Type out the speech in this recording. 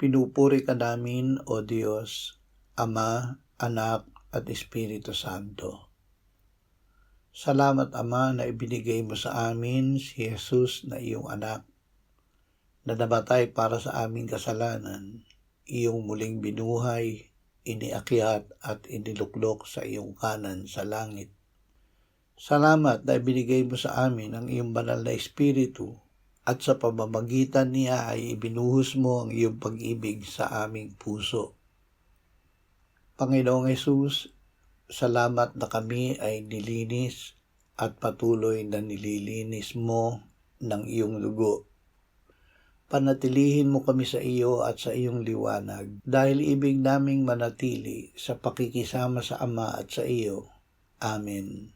Pinupuri ka namin, O Diyos, Ama, Anak, at Espiritu Santo. Salamat, Ama, na ibinigay mo sa amin si Jesus na iyong anak, na namatay para sa aming kasalanan, iyong muling binuhay, iniakyat at iniluklok sa iyong kanan sa langit. Salamat na ibinigay mo sa amin ang iyong banal na Espiritu at sa pamamagitan niya ay ibinuhos mo ang iyong pag-ibig sa aming puso. Panginoong Hesus, salamat na kami ay nilinis at patuloy na nililinis mo ng iyong dugo. Panatilihin mo kami sa iyo at sa iyong liwanag dahil ibig naming manatili sa pakikisama sa Ama at sa iyo. Amen.